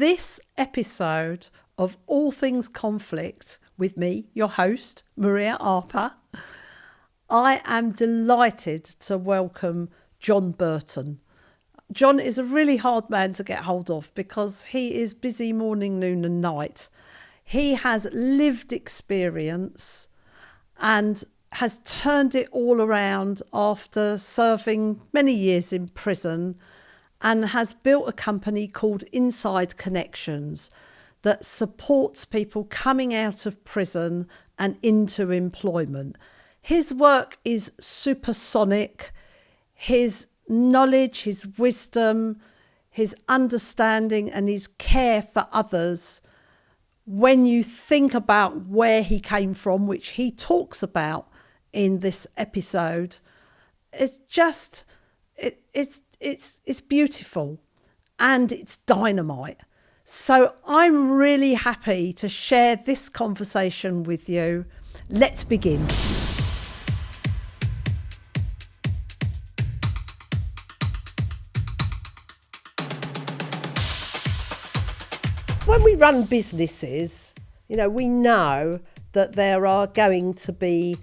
this episode of All Things Conflict with me, your host, Maria Arpa. I am delighted to welcome John Burton. John is a really hard man to get hold of because he is busy morning, noon and night. He has lived experience and has turned it all around after serving many years in prison, and has built a company called Inside Connections that supports people coming out of prison and into employment. His work is supersonic. His knowledge, his wisdom, his understanding and his care for others, when you think about where he came from, which he talks about in this episode, it's just it's beautiful and it's dynamite. So I'm really happy to share this conversation with you. Let's begin. When we run businesses, we know that there are going to be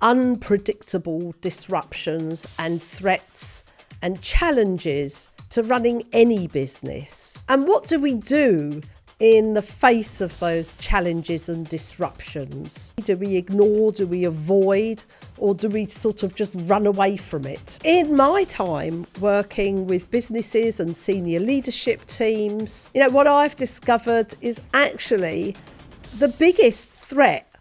unpredictable disruptions and threats and challenges to running any business. And what do we do in the face of those challenges and disruptions? Do we ignore, do we avoid, or do we sort of just run away from it? In my time working with businesses and senior leadership teams, what I've discovered is actually the biggest threat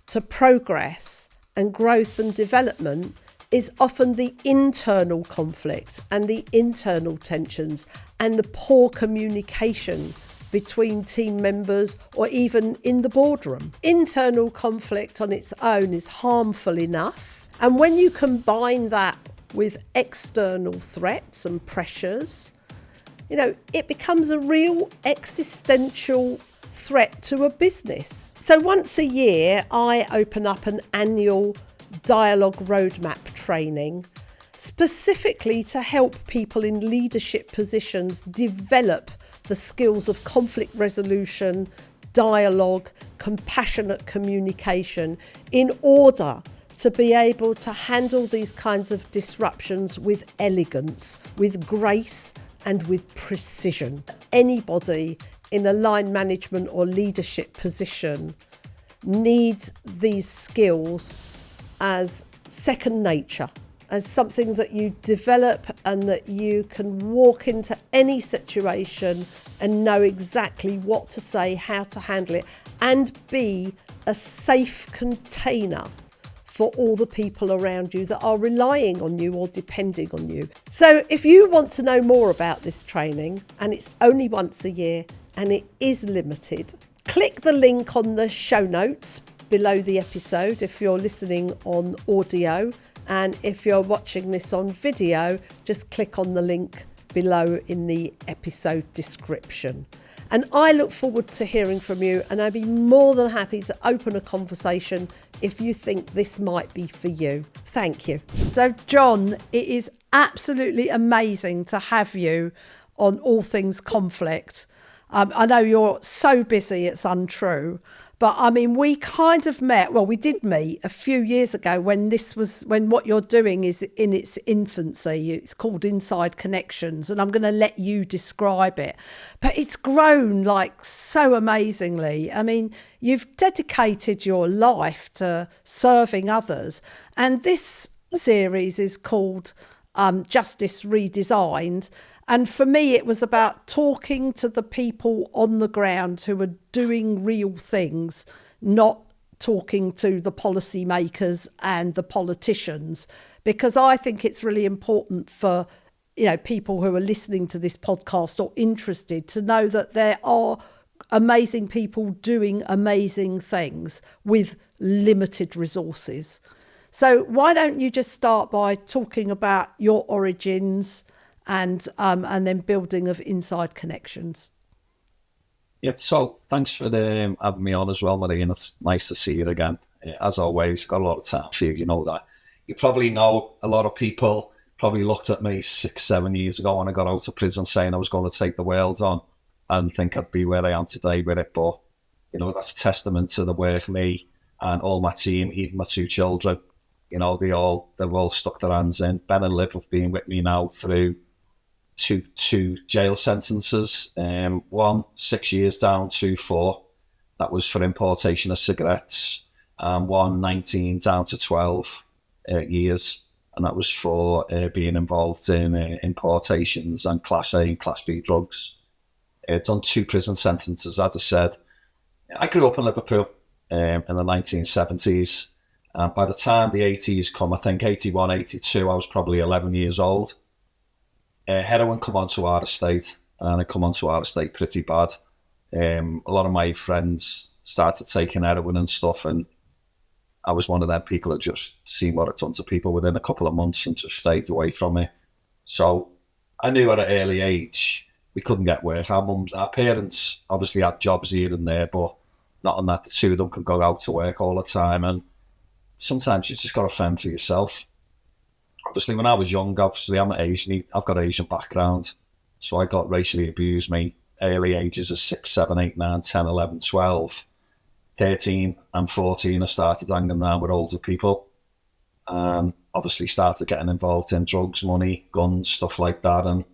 to progress and growth and development is often the internal conflict and the internal tensions and the poor communication between team members or even in the boardroom. Internal conflict on its own is harmful enough. And when you combine that with external threats and pressures, it becomes a real existential threat to a business. So once a year, I open up an annual dialogue roadmap training specifically to help people in leadership positions develop the skills of conflict resolution, dialogue, compassionate communication in order to be able to handle these kinds of disruptions with elegance, with grace and with precision. Anybody in a line management or leadership position needs these skills as second nature, as something that you develop and that you can walk into any situation and know exactly what to say, how to handle it, and be a safe container for all the people around you that are relying on you or depending on you. So if you want to know more about this training, and it's only once a year and it is limited, click the link on the show notes below the episode if you're listening on audio, and if you're watching this on video, just click on the link below in the episode description. And I look forward to hearing from you, and I'd be more than happy to open a conversation if you think this might be for you. Thank you. So John, it is absolutely amazing to have you on All Things Conflict. I know you're so busy, it's untrue. But we kind of met, we did meet a few years ago when what you're doing is in its infancy. It's called Inside Connections, and I'm going to let you describe it. But it's grown so amazingly. You've dedicated your life to serving others. And this series is called Justice Redesigned. And for me, it was about talking to the people on the ground who are doing real things, not talking to the policymakers and the politicians, because I think it's really important for people who are listening to this podcast or interested to know that there are amazing people doing amazing things with limited resources. So why don't you just start by talking about your origins and then building of Inside Connections. Yeah, so thanks for having me on as well, Marie, and it's nice to see you again. As always, got a lot of time for you, you know that. You probably know a lot of people probably looked at me 6-7 years ago when I got out of prison saying I was going to take the world on. and think I'd be where I am today with it. But, you know, that's testament to the work me and all my team, even my 2 children, you know, they've all stuck their hands in. Ben and Liv have been with me now through two jail sentences. One, 6 years down, 2, 4. That was for importation of cigarettes. One, 19 down to 12 years. And that was for being involved in importations and Class A and Class B drugs. Done 2 prison sentences, as I said. I grew up in Liverpool in the 1970s. By the time the 80s come, I think 81, 82, I was probably 11 years old. Heroin come onto our estate, and it come onto our estate pretty bad. A lot of my friends started taking heroin and stuff, and I was one of them people that just seen what it done to people within a couple of months and just stayed away from it. So I knew at an early age we couldn't get work. Our parents obviously had jobs here and there, but not on that the 2 of them could go out to work all the time, and sometimes you just got to fend for yourself. Obviously, when I was young, obviously I'm Asian. I've got Asian background, so I got racially abused me early ages of 6, 7, 8, 9, 10, 11, 12, 13 and 14. I started hanging around with older people, and obviously started getting involved in drugs, money, guns, stuff like that. And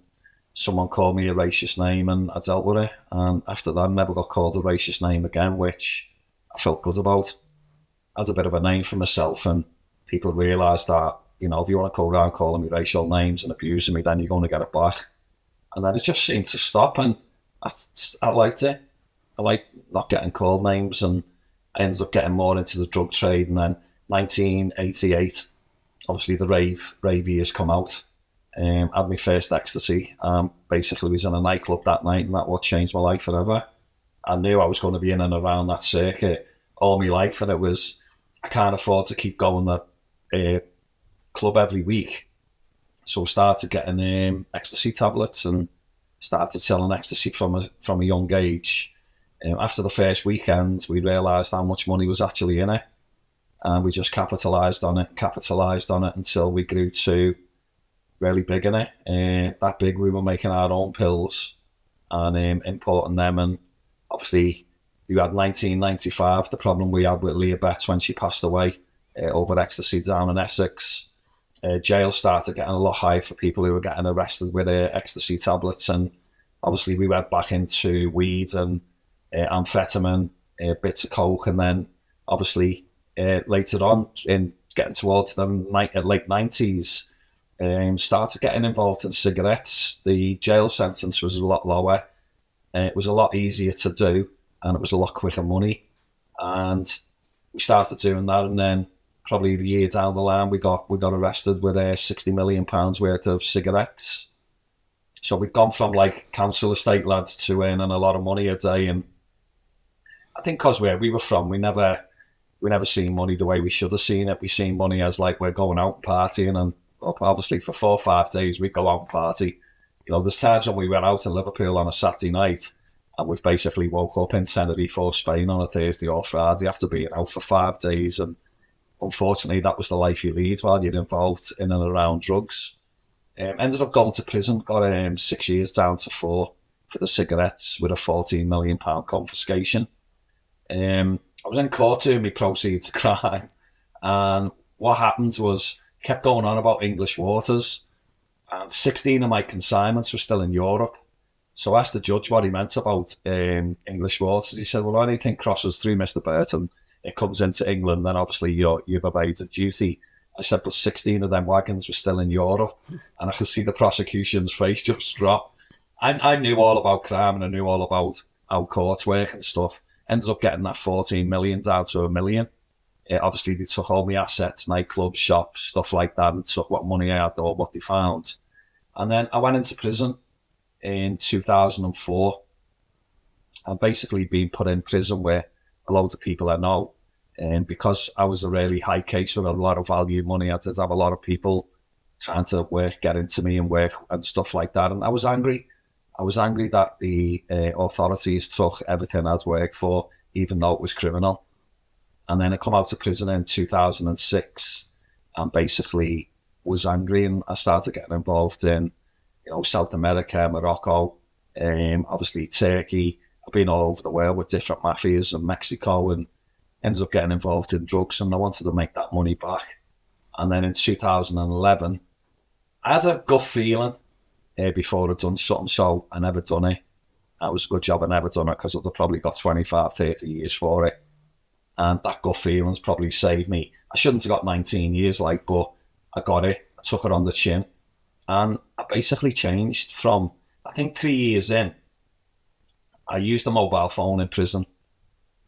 someone called me a racist name, and I dealt with it. And after that, I never got called a racist name again, which I felt good about. I had a bit of a name for myself, and people realised that, you know, if you want to go around calling me racial names and abusing me, then you're going to get it back. And then it just seemed to stop, and I liked it. I like not getting called names, and I ended up getting more into the drug trade. And then 1988, obviously the rave years come out. Had my first ecstasy. Basically was in a nightclub that night, and that what changed my life forever. I knew I was going to be in and around that circuit all my life, and I can't afford to keep going that club every week. So I started getting ecstasy tablets and started selling ecstasy from a young age. After the first weekend, we realised how much money was actually in it, and we just capitalised on it until we grew to really big in it. That big, we were making our own pills and importing them. And obviously, you had 1995, the problem we had with Leah Betts when she passed away over ecstasy down in Essex. Jail started getting a lot higher for people who were getting arrested with ecstasy tablets. And obviously, we went back into weed and amphetamine, bits of coke. And then, obviously, later on, in getting towards the late 90s, started getting involved in cigarettes. The jail sentence was a lot lower. It was a lot easier to do, and it was a lot quicker money. And we started doing that, and then probably a year down the line, we got arrested with £60 million worth of cigarettes. So we've gone from like council estate lads to earning a lot of money a day. And I think because where we were from, we never seen money the way we should have seen it. We seen money as like we're going out partying, and obviously for 4 or 5 days we go out and party. You know, there's times when we went out in Liverpool on a Saturday night and we've basically woke up in Tenerife or Spain on a Thursday or Friday after being out for 5 days. And unfortunately, that was the life you lead while you're involved in and around drugs. Ended up going to prison, got 6 years down to 4 for the cigarettes with a £14 million confiscation. I was in court doing my proceeds of crime, and what happened was kept going on about English waters, and 16 of my consignments were still in Europe. So I asked the judge what he meant about English waters. He said, well, anything crosses through Mr. Burton, it comes into England, then obviously you've obeyed a duty. I said, but 16 of them wagons were still in Europe, and I could see the prosecution's face just drop. I knew all about crime, and I knew all about how courts work and stuff. Ended up getting that 14 million down to $1 million. Obviously, they took all my assets, nightclubs, shops, stuff like that, and took what money I had or what they found. And then I went into prison in 2004. I've basically been put in prison where a lot of people I know. And because I was a really high case with a lot of value money, I did have a lot of people trying to get into me and work and stuff like that. And I was angry. I was angry that the authorities took everything I'd worked for, even though it was criminal. And then I come out of prison in 2006 and basically was angry, and I started getting involved in, South America, Morocco, obviously Turkey. I've been all over the world with different mafias in Mexico, and ended up getting involved in drugs, and I wanted to make that money back. And then in 2011, I had a gut feeling before I'd done something, so I never done it. That was a good job I never done it, because I'd have probably got 25, 30 years for it. And that gut feeling's probably saved me. I shouldn't have got 19 years, but I got it. I took it on the chin. And I basically changed from, I think 3 years in, I used a mobile phone in prison.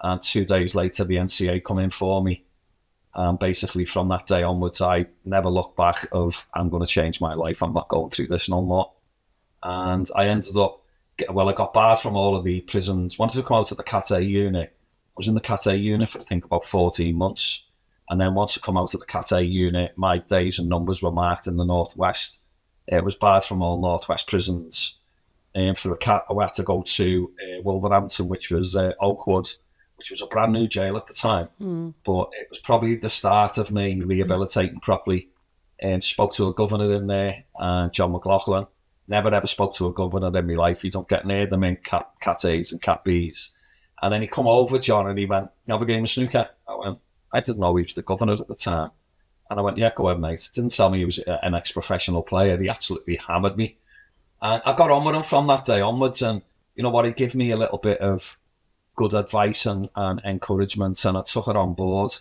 And 2 days later, the NCA come in for me. And basically from that day onwards, I never looked back of, I'm going to change my life. I'm not going through this no more. And I ended up, I got barred from all of the prisons. Wanted to come out of the Cat A unit. I was in the Cat A unit for, I think, about 14 months. And then once I come out of the Cat A unit, my days and numbers were marked in the Northwest. It was barred from all Northwest prisons. And for a cat, I had to go to Wolverhampton, which was Oakwood, which was a brand new jail at the time. But it was probably the start of me rehabilitating properly. And spoke to a governor in there, John McLaughlin. Never ever spoke to a governor in my life. You don't get near them in Cat A's and Cat B's. And then he come over, John, and he went, "You have a game of snooker?" I went, I didn't know he was the governor at the time. And I went, "Yeah, go ahead, mate." Didn't tell me he was an ex-professional player. He absolutely hammered me. And I got on with him from that day onwards. And you know what? He gave me a little bit of good advice and encouragement, and I took it on board.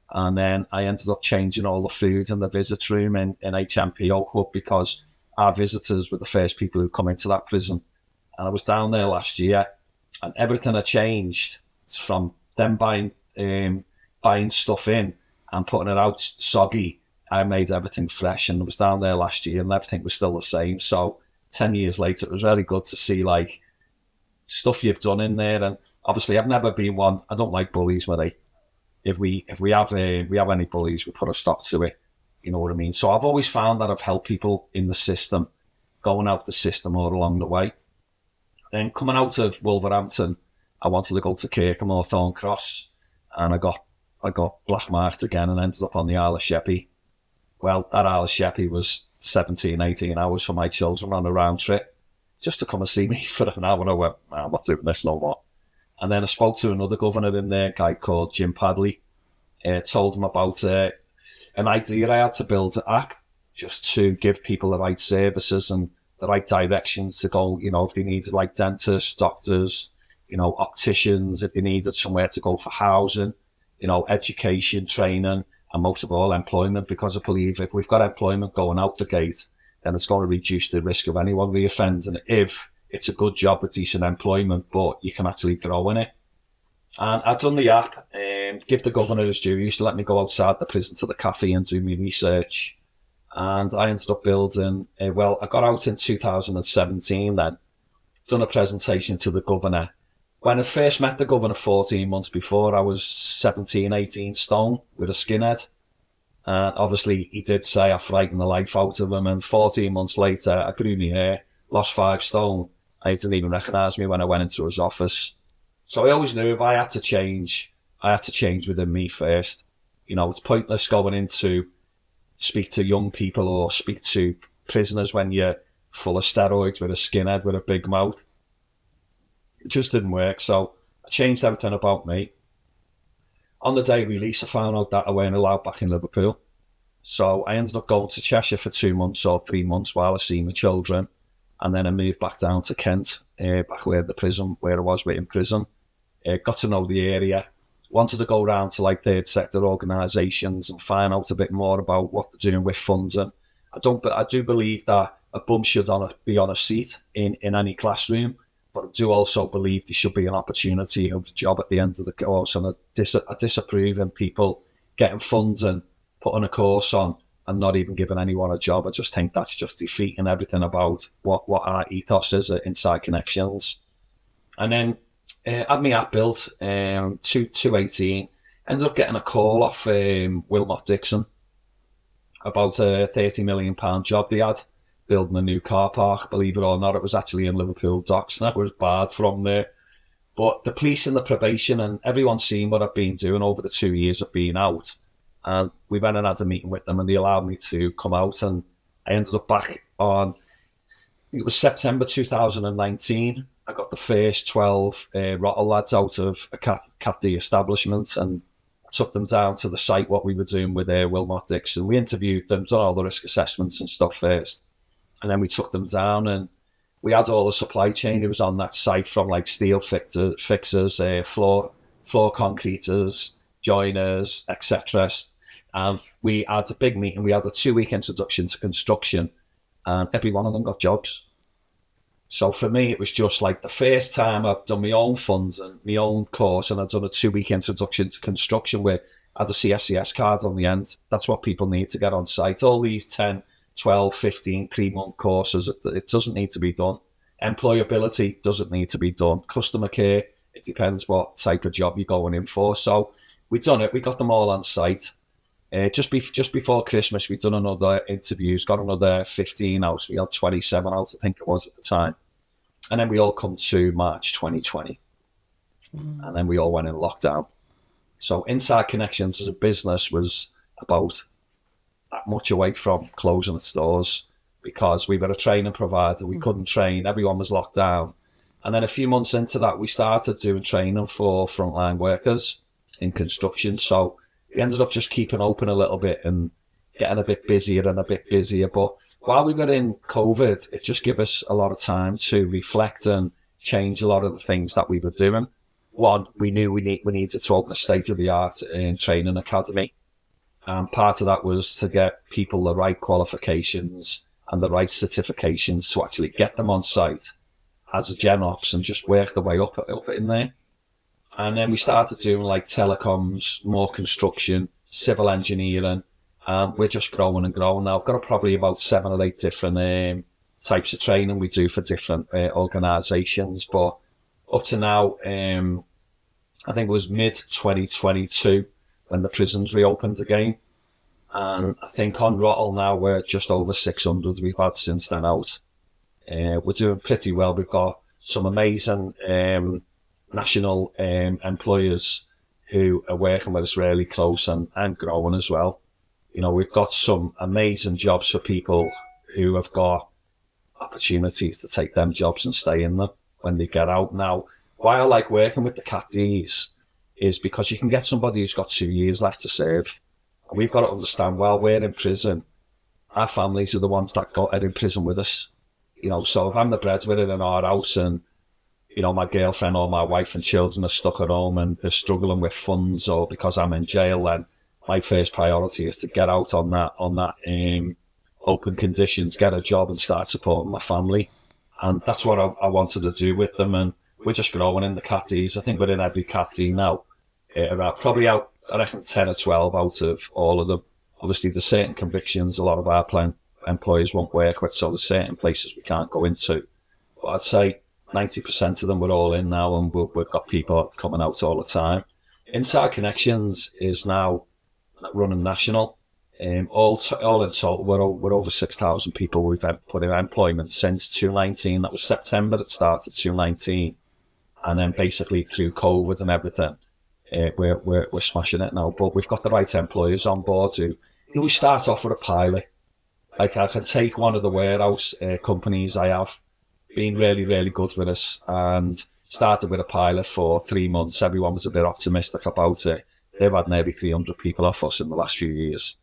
And then I ended up changing all the food in the visit room in HMP Oakwood, because our visitors were the first people who come into that prison. And I was down there last year, and everything had changed from them buying stuff in and putting it out soggy. I made everything fresh, and I was down there last year and everything was still the same. So 10 years later, it was really good to see stuff you've done in there. And obviously I've never been one, I don't like bullies, where if we have any bullies, we put a stop to it. You know what I mean? So I've always found that I've helped people in the system, going out the system all along the way. Then coming out of Wolverhampton, I wanted to go to Kirkham or Thorncross, and I got black marked again and ended up on the Isle of Sheppey. Well, that Isle of Sheppey was 17, 18 hours for my children on a round trip, just to come and see me for an hour. And I went, I'm not doing this no more. And then I spoke to another governor in there, a guy called Jim Padley. Told him about an idea I had to build an app just to give people the right services and the right directions to go, if they needed dentists, doctors, opticians, if they needed somewhere to go for housing, education, training, and most of all, employment, because I believe if we've got employment going out the gate, then it's going to reduce the risk of anyone reoffending if it's a good job with decent employment, but you can actually grow in it. And I'd done the app, give the governor his due. He used to let me go outside the prison to the cafe and do my research. And I ended up building, I got out in 2017 then, done a presentation to the governor. When I first met the governor 14 months before, I was 17, 18 stone with a skinhead. And obviously he did say I frightened the life out of him. And 14 months later, I grew my hair, lost 5 stone. He didn't even recognise me when I went into his office. So I always knew if I had to change within me first. It's pointless going in to speak to young people or speak to prisoners when you're full of steroids with a skinhead with a big mouth. It just didn't work. So I changed everything about me. On the day of release, I found out that I weren't allowed back in Liverpool. So I ended up going to Cheshire for 2 months or 3 months while I see my children. And then I moved back down to Kent, back where I was in prison. Got to know the area. Wanted to go around to third sector organisations and find out a bit more about what they're doing with funding. I do believe that a bum should be on a seat in any classroom, but I do also believe there should be an opportunity of a job at the end of the course, and I disapprove in people getting funding, putting a course on, and not even giving anyone a job. I just think that's just defeating everything about what our ethos is at Inside Connections. And then had my app built, 218, ended up getting a call off Wilmot Dixon about a £30 million job they had, building a new car park. Believe it or not, it was actually in Liverpool docks, and I was barred from there. But the police and the probation and everyone's seen what I've been doing over the 2 years of being out. And we went and had a meeting with them, and they allowed me to come out, and I ended up back on It was September 2019. I got the first 12 Rottle lads out of a Cat D establishment, and I took them down to the site, what we were doing with Wilmot Dixon. We interviewed them, done all the risk assessments and stuff first, and then we took them down, and we had all the supply chain. It was on that site, from like steel fixers, floor concreters, joiners, etc. And we had a big meeting. We had a 2-week introduction to construction, and every one of them got jobs. So for me, it was just like the first time I've done my own funds and my own course, and I've done a 2-week introduction to construction where I had a CSCS card on the end. That's what people need to get on site. All these 10, 12, 15, 3-month courses, it doesn't need to be done. Employability doesn't need to be done. Customer care, it depends what type of job you're going in for. So we've done it. We got them all on site. Just before Christmas, we'd done another interviews, got another 15 out. So we had 27 out, I think it was at the time. And then we all come to March 2020. And then we all went in lockdown. So Inside Connections as a business was about that much away from closing its doors, because we were a training provider. We couldn't train. Everyone was locked down. And then a few months into that, we started doing training for frontline workers in construction. So we ended up just keeping open a little bit and getting a bit busier and a bit busier. But while we were in COVID, it just gave us a lot of time to reflect and change a lot of the things that we were doing. One, we knew we needed to open a state-of-the-art training academy. And part of that was to get people the right qualifications and the right certifications to actually get them on site as a gen ops and just work the way up in there. And then we started doing like telecoms, more construction, civil engineering. We're just growing and growing now. I've got probably about 7 or 8 different types of training we do for different organisations. But up to now, I think it was mid-2022 when the prisons reopened again. And I think on Rottle now we're just over 600 we've had since then out. We're doing pretty well. We've got some amazing national employers who are working with us really close and growing as well. You know, we've got some amazing jobs for people who have got opportunities to take them jobs and stay in them when they get out. Now, why I like working with the Cat Ds is because you can get somebody who's got 2 years left to serve. And we've got to understand, while we're in prison, our families are the ones that are in prison with us. You know, so if I'm the breadwinner in our house and, you know, my girlfriend or my wife and children are stuck at home and they're struggling with funds, or because I'm in jail, then my first priority is to get out on that open conditions, get a job and start supporting my family. And that's what I wanted to do with them. And we're just growing in the Cat Ds. I think we're in every Cat D now. Probably out, I reckon, 10 or 12 out of all of them. Obviously, there's certain convictions a lot of our employers won't work with, so there's certain places we can't go into. But I'd say 90% of them we're all in now, and we've got people coming out all the time. Inside Connections is now running national. All in total, we're over 6,000 people we've put in employment since 2019. That was September it started, 2019. And then basically through COVID and everything, we're smashing it now. But we've got the right employers on board who we start off with a pilot. Like, I can take one of the warehouse companies I have, been really, really good with us, and started with a pilot for 3 months. Everyone was a bit optimistic about it. They've had nearly 300 people off us in the last few years.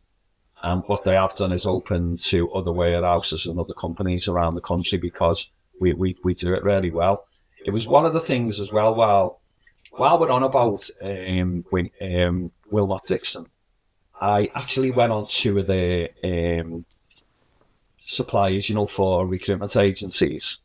And what they have done is open to other warehouses and other companies around the country, because we do it really well. It was one of the things as well, while we're on about Wilmot Dixon, I actually went on 2 of their suppliers, you know, for recruitment agencies.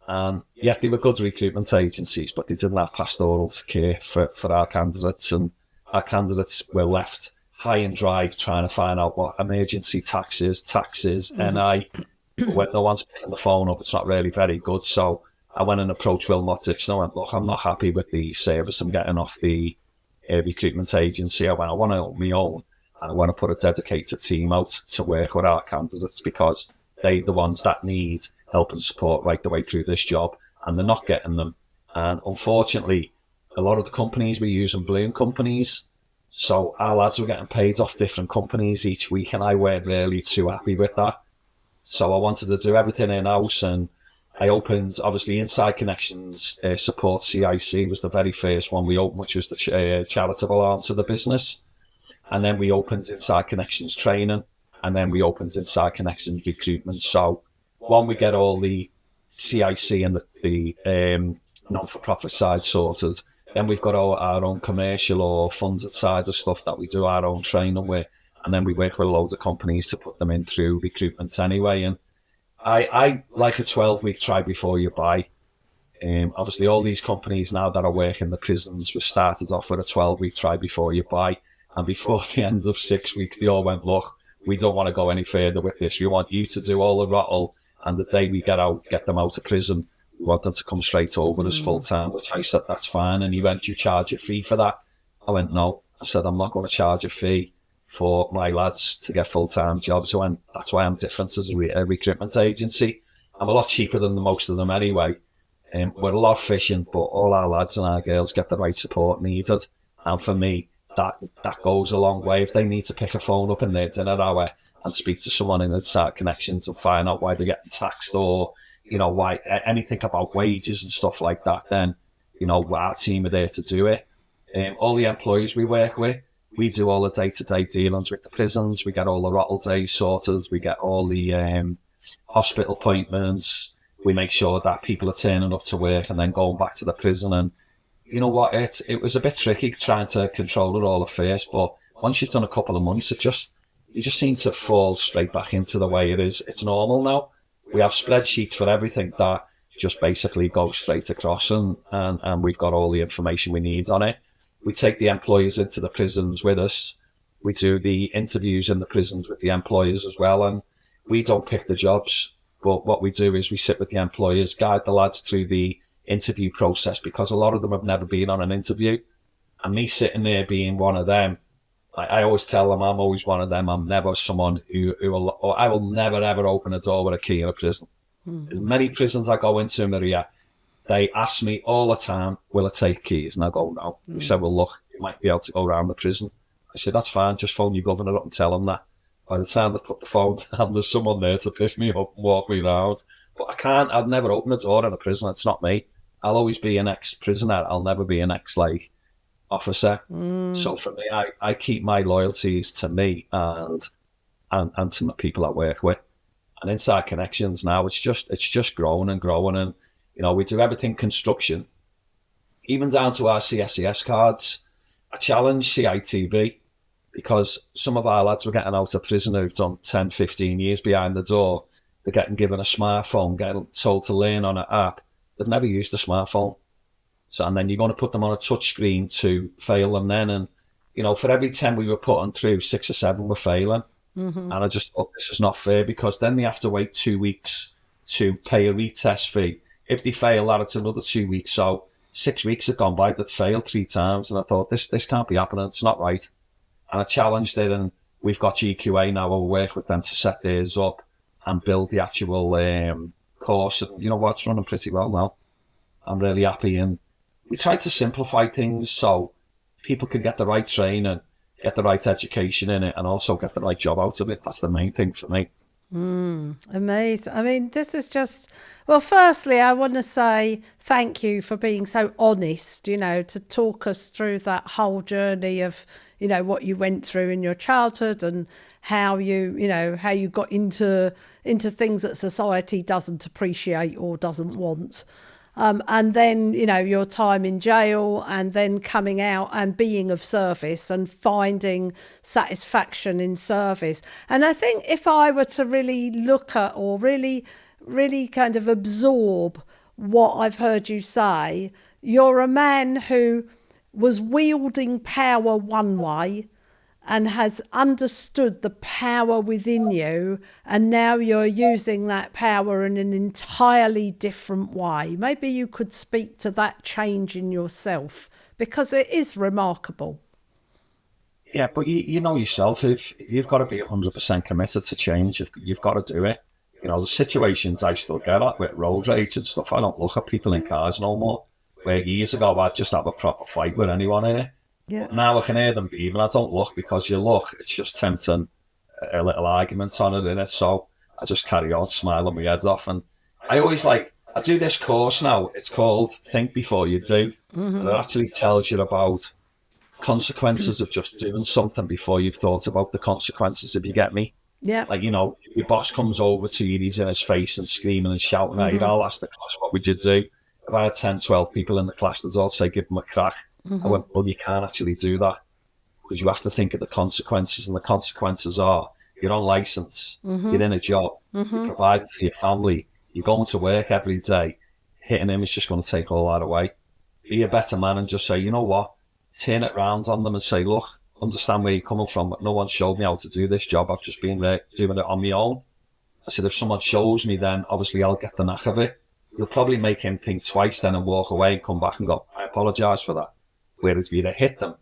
And yeah, they were good recruitment agencies, but they didn't have pastoral care for our candidates. And our candidates were left high and dry trying to find out what emergency taxes, NI. When no one's picking the phone up, it's not really very good. So I went and approached Wilmot Dixon. I went, look, I'm not happy with the service I'm getting off the recruitment agency. I want to own my own, and I want to put a dedicated team out to work with our candidates, because they're the ones that need help and support right the way through this job, and they're not getting them. And unfortunately, a lot of the companies were using balloon companies. So our lads were getting paid off different companies each week, and I weren't really too happy with that. So I wanted to do everything in-house and I opened, obviously, Inside Connections Support CIC was the very first one we opened, which was the charitable arm to the business. And then we opened Inside Connections Training, and then we opened Inside Connections Recruitment. So, one, we get all the CIC and the non-for-profit side sorted. Then we've got our own commercial or funded side of stuff that we do our own training with. And then we work with loads of companies to put them in through recruitment anyway. And I like a 12-week try before you buy. Obviously, all these companies now that are working the prisons were started off with a 12-week try before you buy. And before the end of 6 weeks, they all went, look, we don't want to go any further with this. We want you to do all the rattle. And the day we get them out of prison, we want them to come straight over as full-time, which I said, that's fine. And he went, you charge a fee for that? I went, no. I said, I'm not going to charge a fee for my lads to get full-time jobs. So that's why I'm different as a recruitment agency. I'm a lot cheaper than most of them anyway. We're a lot efficient, but all our lads and our girls get the right support needed. And for me, that goes a long way. If they need to pick a phone up in their dinner hour and speak to someone in Inside Connections and find out why they're getting taxed, or, why anything about wages and stuff like that, then, our team are there to do it. All the employees we work with, we do all the day-to-day dealings with the prisons. We get all the rottle days sorted. We get all the hospital appointments. We make sure that people are turning up to work and then going back to the prison. And you know what? It was a bit tricky trying to control it all at first, but once you've done a couple of months, you just seem to fall straight back into the way it is. It's normal now. We have spreadsheets for everything that just basically go straight across, and we've got all the information we need on it. We take the employers into the prisons with us. We do the interviews in the prisons with the employers as well, and we don't pick the jobs, but what we do is we sit with the employers, guide the lads through the interview process, because a lot of them have never been on an interview. And me sitting there being one of them, I always tell them I'm always one of them. I'm never someone I will never ever open a door with a key in a prison. As many prisons I go into, Maria, they ask me all the time, will I take keys? And I go, no. They said, well, look, you might be able to go around the prison. I said, that's fine, just phone your governor up and tell him that. By the time they put the phone down, there's someone there to pick me up and walk me around. But I'd never open a door in a prison. It's not me. I'll always be an ex-prisoner. I'll never be an officer. So for me, I keep my loyalties to me and to the people I work with. And Inside Connections now, it's just growing and growing. And, we do everything construction, even down to our CSCS cards. I challenge CITB, because some of our lads were getting out of prison who've done 10, 15 years behind the door. They're getting given a smartphone, getting told to learn on an app. They've never used a smartphone. So, and then you're going to put them on a touch screen to fail them then. And, for every 10 we were putting through, 6 or 7 were failing. And I just thought, this is not fair, because then they have to wait 2 weeks to pay a retest fee. If they fail that, it's another 2 weeks. So 6 weeks have gone by, they've failed 3 times. And I thought, this can't be happening. It's not right. And I challenged it, and we've got GQA now. We'll work with them to set theirs up and build the actual course. And you know what? It's running pretty well now. I'm really happy. And we try to simplify things so people can get the right training, get the right education in it, and also get the right job out of it. That's the main thing for me. Amazing. I mean, this is just, well, firstly, I want to say thank you for being so honest, to talk us through that whole journey of, what you went through in your childhood, and how you got into things that society doesn't appreciate or doesn't want. And then, your time in jail, and then coming out and being of service and finding satisfaction in service. And I think if I were to really look at, or really, really kind of absorb what I've heard you say, you're a man who was wielding power one way and has understood the power within you, and now you're using that power in an entirely different way. Maybe you could speak to that change in yourself, because it is remarkable. Yeah, but you know yourself, if you've got to be 100% committed to change, you've got to do it. The situations I still get at with road rage and stuff, I don't look at people in cars no more. Where years ago I'd just have a proper fight with anyone in it. Yeah. Now I can hear them beeping. I don't look, because you look, it's just tempting a little argument on it, innit? So I just carry on smiling my head off. And I I do this course now. It's called Think Before You Do. And it actually tells you about consequences of just doing something before you've thought about the consequences, if you get me. Yeah. Like, you know, your boss comes over to you, he's in his face and screaming and shouting at you. I'll ask the class, what would you do? If I had 10, 12 people in the class, they'd all say, give them a crack. I went, well, you can't actually do that because you have to think of the consequences. And the consequences are you're on licence, you're in a job, you're providing for your family, you're going to work every day. Hitting him is just going to take all that away. Be a better man and just say, you know what? Turn it round on them and say, look, understand where you're coming from. No one showed me how to do this job. I've just been doing it on my own. I said, if someone shows me, then obviously I'll get the knack of it. You'll probably make him think twice then and walk away and come back and go, I apologise for that. Whereas if you'd have hit them,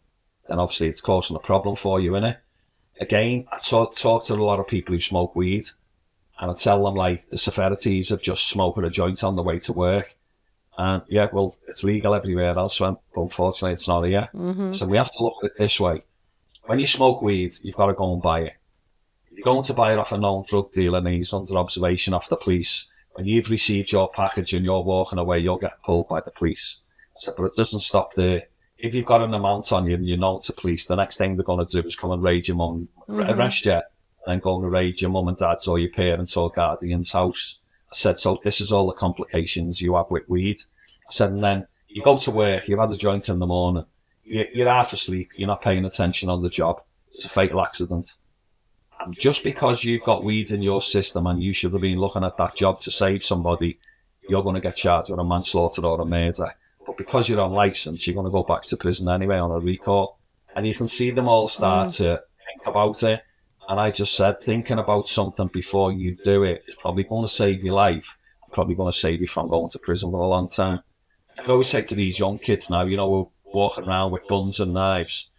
then obviously it's causing a problem for you, innit? Again, I talk to a lot of people who smoke weed, and I tell them, like, the severities of just smoking a joint on the way to work. And yeah, well, it's legal everywhere else, but unfortunately it's not here. So we have to look at it this way. When you smoke weed, you've got to go and buy it. If you're going to buy it off a known drug dealer and he's under observation off the police, when you've received your package and you're walking away, you'll get pulled by the police. So, but it doesn't stop there. If you've got an amount on you and you know it's a police, the next thing they're going to do is come and raid your mum, arrest you, and then go and raid your mum and dad's or your parents' or guardian's house. I said, so this is all the complications you have with weed. I said, and then you go to work, you've had a joint in the morning, you're half asleep, you're not paying attention on the job. It's a fatal accident. And just because you've got weed in your system and you should have been looking at that job to save somebody, you're going to get charged with a manslaughter or a murder. But because you're on licence, you're going to go back to prison anyway on a recall. And you can see them all start to think about it. And I just said, thinking about something before you do it is probably going to save your life. Probably going to save you from going to prison for a long time. I always say to these young kids now, you know, we're walking around with guns and knives.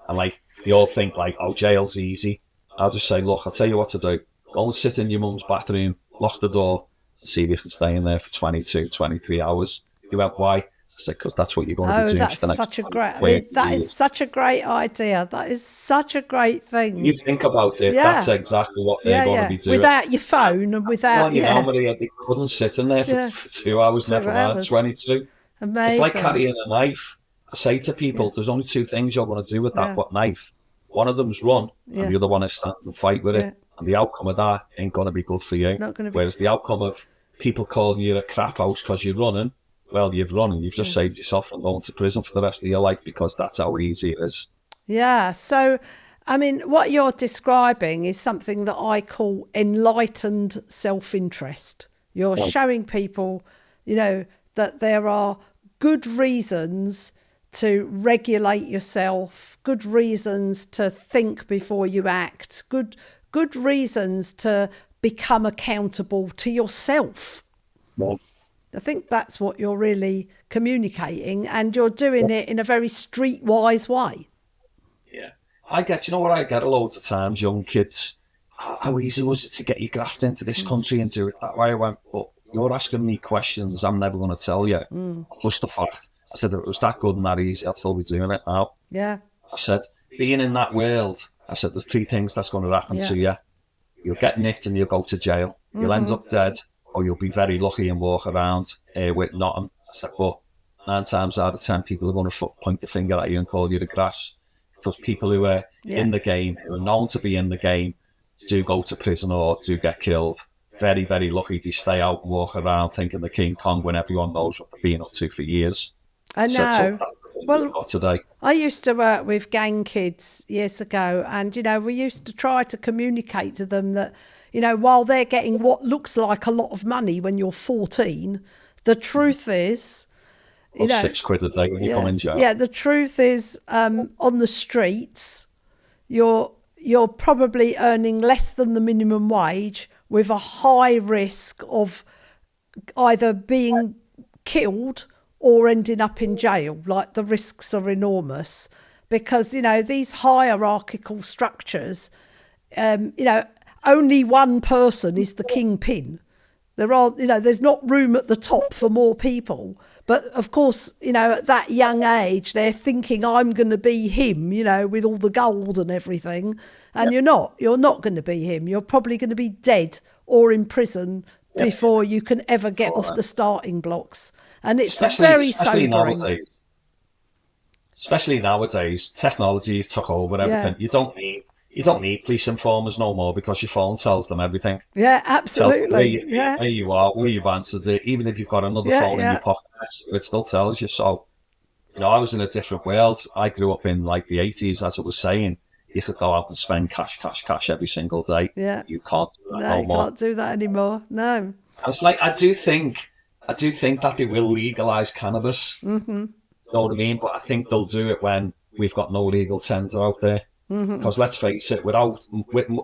And like, they all think like, oh, jail's easy. I'll just say, look, I'll tell you what to do. Go and sit in your mum's bathroom, lock the door, and see if you can stay in there for 22, 23 hours. They went, why? I said, because that's what you're going to be doing for the next that is such a great idea. That is such a great thing. You think about it, that's exactly what they're going to be doing. Without your phone and without... you know, Maria, they couldn't sit in there for 2 hours, never mind 22. Amazing. It's like carrying a knife. I say to people, there's only two things you're going to do with that knife. One of them's run, and the other one is stand and fight with it. And the outcome of that ain't going to be good for you. Whereas the outcome of people calling you a crap house because you're running, well, you've run and you've just saved yourself from going to prison for the rest of your life because that's how easy it is. Yeah. So, I mean, what you're describing is something that I call enlightened self-interest. You're showing people, you know, that there are good reasons to regulate yourself, good reasons to think before you act, good reasons to become accountable to yourself. Well, I think that's what you're really communicating, and you're doing it in a very streetwise way. Yeah. You know what I get a lot of times, young kids, how easy was it to get you grafted into this country and do it that way? I went, but you're asking me questions I'm never going to tell you. Plus the fact, I said, if it was that good and that easy, I'd still be doing it now. Yeah. I said, being in that world, I said, there's three things that's going to happen to you. You'll get nicked and you'll go to jail. You'll end up dead, or you'll be very lucky and walk around with nothing. I said, but 9 times out of 10, people are going to point the finger at you and call you the grass. Because people who are in the game, who are known to be in the game, do go to prison or do get killed. Very, very lucky they stay out and walk around thinking the King Kong when everyone knows what they've been up to for years. I know. Well, today. I used to work with gang kids years ago, and, you know, we used to try to communicate to them that, you know, while they're getting what looks like a lot of money when you're 14, the truth is... You know, £6 a day when you come in jail. Yeah, the truth is, on the streets, you're probably earning less than the minimum wage with a high risk of either being killed or ending up in jail. Like, the risks are enormous because, you know, these hierarchical structures, you know, only one person is the kingpin. There's not room at the top for more people. But of course, you know, at that young age, they're thinking, I'm going to be him, you know, with all the gold and everything. And you're not going to be him. You're probably going to be dead or in prison before you can ever get off the starting blocks. And it's very sobering. Especially nowadays, technology took over everything. Yeah. You don't need police informers no more because your phone tells them everything. Yeah, absolutely. Where you are, where you've answered it. Even if you've got another phone in your pocket, it still tells you. So, I was in a different world. I grew up in like the 80s, as I was saying. You could go out and spend cash every single day. Yeah. You can't do that no no you more. can't do that anymore. No. It's like, I do think that they will legalise cannabis. Mm-hmm. You know what I mean? But I think they'll do it when we've got no legal tender out there. Because let's face it, with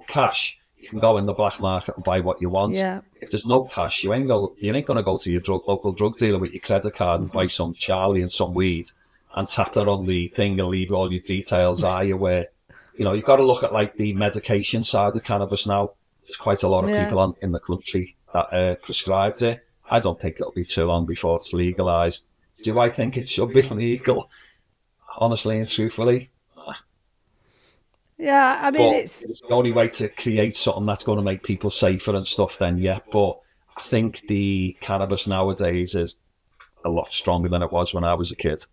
cash, you can go in the black market and buy what you want. Yeah. If there's no cash, you ain't going to go to your local drug dealer with your credit card and buy some Charlie and some weed and tap that on the thing and leave all your details, are you? Where, you've got to look at like the medication side of cannabis now. There's quite a lot of people in the country that are prescribed it. I don't think it'll be too long before it's legalised. Do I think it should be legal? Honestly and truthfully. Yeah, I mean, it's the only way to create something that's going to make people safer and stuff then, yeah. But I think the cannabis nowadays is a lot stronger than it was when I was a kid.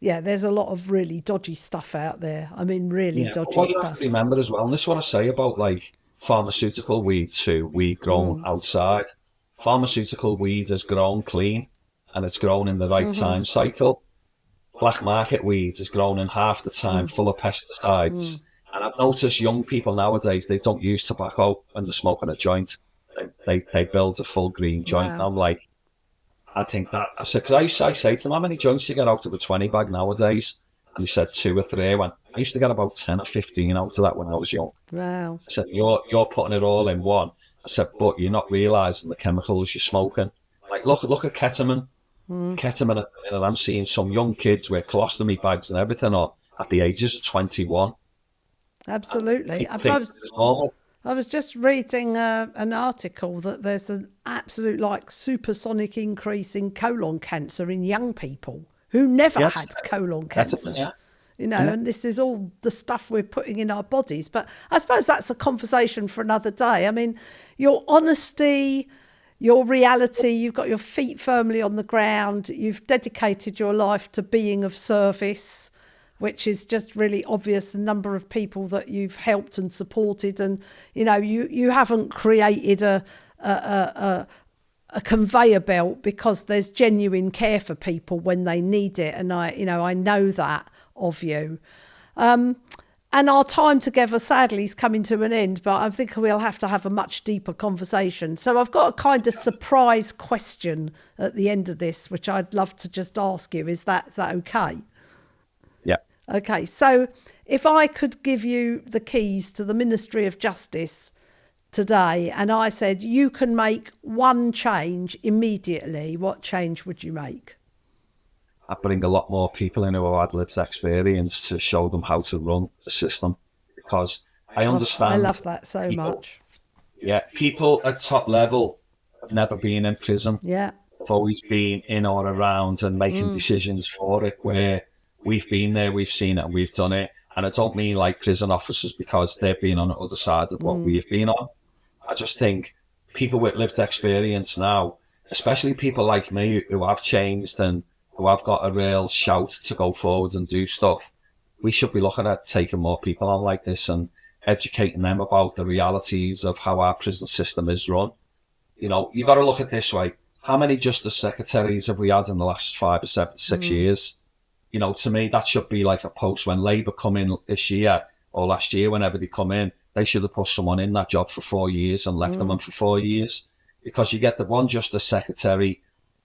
Yeah, there's a lot of really dodgy stuff out there. I mean, really dodgy stuff. What you have to remember as well, and this is what I say about like pharmaceutical weed too, weed grown outside. Pharmaceutical weed is grown clean and it's grown in the right time cycle. Black market weed is grown in half the time, full of pesticides. And I've noticed young people nowadays, they don't use tobacco when they're smoking a joint. They build a full green joint. Wow. And I'm like, I think that, I said, because I say to them, how many joints you get out of a 20 bag nowadays? And he said 2 or 3. I used to get about 10 or 15 out of that when I was young. Wow. I said, you're putting it all in one. I said, but you're not realising the chemicals you're smoking. Like, look at ketamine. Ketamine, and I'm seeing some young kids with colostomy bags and everything on at the ages of 21. Absolutely. I was just reading an article that there's an absolute supersonic increase in colon cancer in young people who never had colon cancer. And this is all the stuff we're putting in our bodies. But I suppose that's a conversation for another day. I mean, your honesty, your reality, you've got your feet firmly on the ground, you've dedicated your life to being of service, which is just really obvious, the number of people that you've helped and supported. And, you haven't created a conveyor belt because there's genuine care for people when they need it. And I know that of you. And our time together, sadly, is coming to an end, but I think we'll have to have a much deeper conversation. So I've got a kind of surprise question at the end of this, which I'd love to just ask you. Is that okay? Yeah. Okay. So if I could give you the keys to the Ministry of Justice today, and I said you can make one change immediately, what change would you make? I bring a lot more people in who have had lived experience to show them how to run the system, because I understand. I love that so much. Yeah, people at top level have never been in prison. Yeah. They've always been in or around and making decisions for it, where we've been there, we've seen it, and we've done it. And I don't mean like prison officers because they've been on the other side of what we've been on. I just think people with lived experience now, especially people like me who have changed and who have got a real shout to go forward and do stuff, we should be looking at taking more people on like this and educating them about the realities of how our prison system is run. You got to look at it this way. How many justice secretaries have we had in the last 5 or 7, 6 years? To me, that should be like a post. When Labour come in this year or last year, whenever they come in, they should have put someone in that job for 4 years and left them in for 4 years, because you get the one justice secretary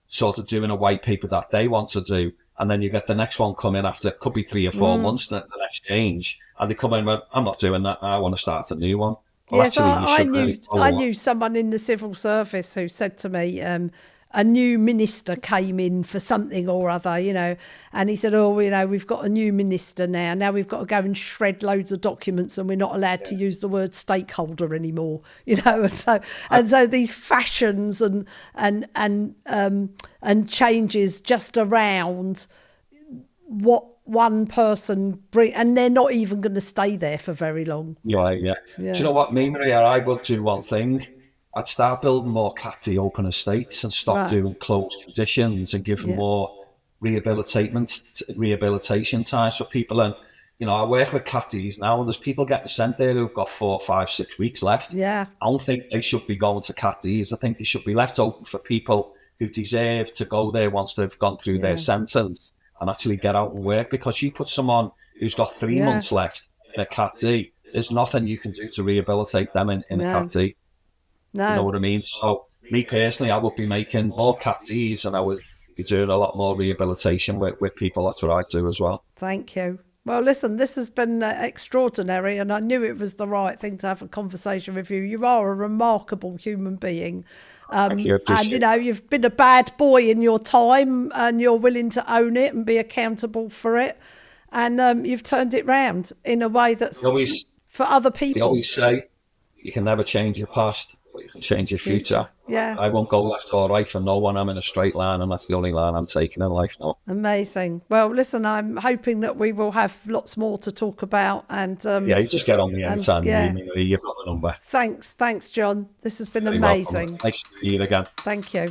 sort of doing a white paper that they want to do, and then you get the next one come in after, it could be 3 or 4 months, the next change, and they come in with, I'm not doing that, I want to start a new one. Well, yes, I knew someone in the civil service who said to me, a new minister came in for something or other, and he said, we've got a new minister now. Now we've got to go and shred loads of documents, and we're not allowed to use the word stakeholder anymore, and so these fashions and changes just around what one person bring, and they're not even going to stay there for very long. Yeah. Do you know what, me, Maria, I would do one thing. I'd start building more CAT-D open estates and stop Right. doing closed conditions and give them Yeah. more rehabilitation times for people. And, I work with CAT-Ds now, and there's people getting sent there who've got 4, 5, 6 weeks left. Yeah. I don't think they should be going to CAT-Ds. I think they should be left open for people who deserve to go there once they've gone through their sentence and actually get out and work. Because you put someone who's got 3 Yeah. months left in a CAT-D, there's nothing you can do to rehabilitate them in a No. CAT-D. No. You know what I mean? So, me personally, I would be making more CAT-Ds, and I would be doing a lot more rehabilitation with people. That's what I do as well. Thank you. Well, listen, this has been extraordinary, and I knew it was the right thing to have a conversation with you. You are a remarkable human being. Thank you. And, you've been a bad boy in your time, and you're willing to own it and be accountable for it. And you've turned it round in a way that's for other They people. always say you can never change your past, but you can change your future. Yeah. I won't go left or right for no one. I'm in a straight line, and that's the only line I'm taking in life now. Amazing. Well, listen, I'm hoping that we will have lots more to talk about. And Yeah, you just get on me anytime. yeah. You've got the number. Thanks, John. This has been Very amazing. welcome. Nice to see you again. Thank you.